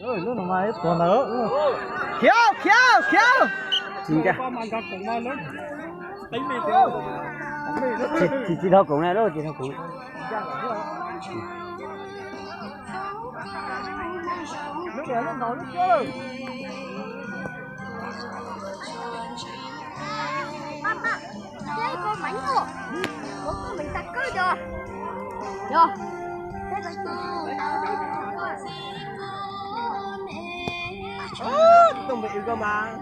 Ơi, nó mà còn nữa. Khiêu. Chính cả. Chỉ thao cũng này đâu, chỉ thao cũng. Nước để lên đó nước chưa? Papa, đây có bánh rồi. Có mình tắt cơ chưa? Chưa. Đây bánh Tụi mình cơ mà.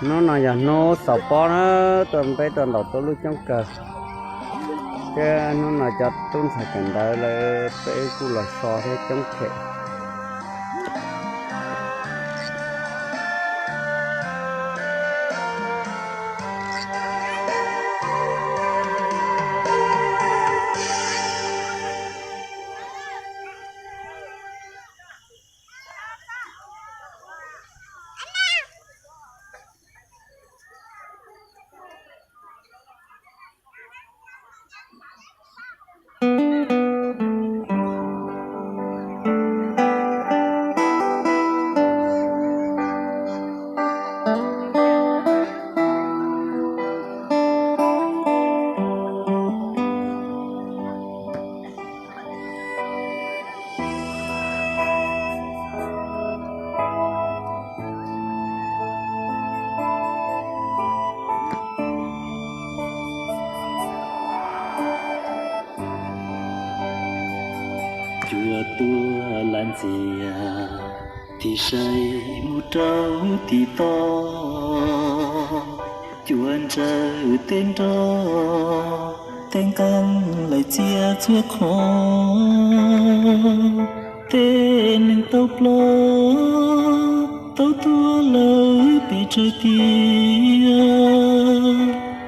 Nó nói là nó sập bó nó tuần tới tuần đầu tôi lúc trong cờ cái nó nói cho tôi phải cần đợi là cái cu là so thế trong khệ chùa tua lan gì thì say mu trâu thì to chuan trời tên đó tên căn lại chia chúa khó tên tàu lo tàu tua lời bị trời tia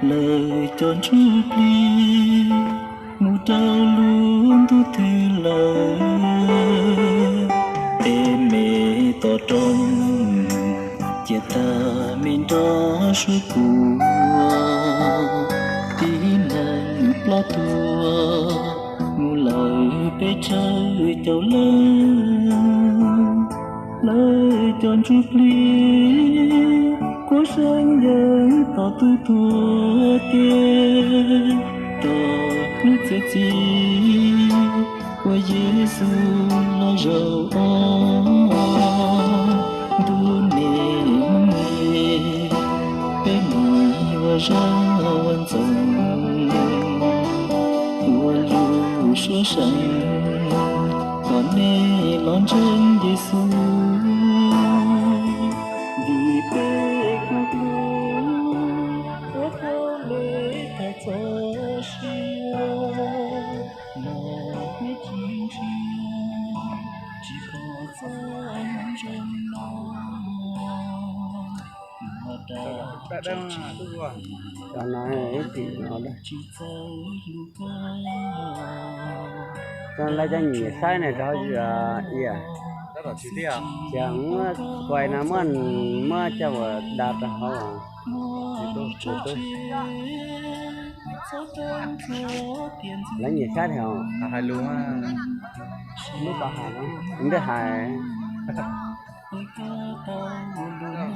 lời tròn chút ly mu trâu luôn tu thư lời em mê to trong chia ta mình đó suy cua tí nàng lo tua mu lời bê chơi châu lớn lời tròn chút ly của sáng giờ tỏ tư thua kia nước sẽ chi của Giêsu lo dầu đun nề bên ngoài và raวันส่งวันรู้ชัวฉันก่อนเน่ลอนเชิญเยซูดีเป้กุกลูว่าเขาเลยแต่เธอเชีย那没听见，只可在人闹。cho nó ấy thì nó đây cho lấy cho nhỉ sai này cho gì à chẳng quay nó mới cho mà đạt được không tôi lấy nhỉ sai thì không Hai luôn á. lúc bảo hài không không được hài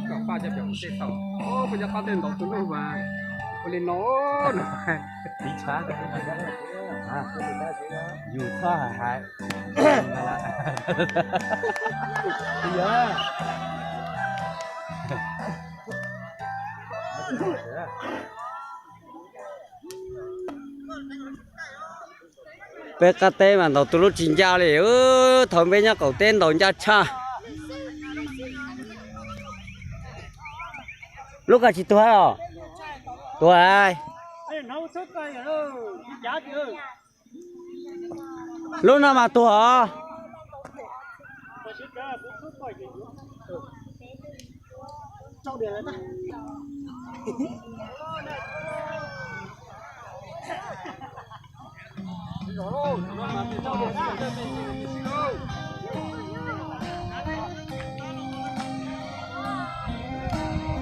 Các ba cho biểu sẽ xong. Ô, bây giờ ba tên đó tôi mà. Tôi lên nó. Đi xóa cái à dù khó hài bây giờ PKT mà đầu tôi lúc chín giao thì thôi bên nhau cậu tên đầu ra cha lúc cả chị tuổi rồi tuổi ai lúc nào mà tuổi hả rồi, nó mà bị đau được, nó bị đau được.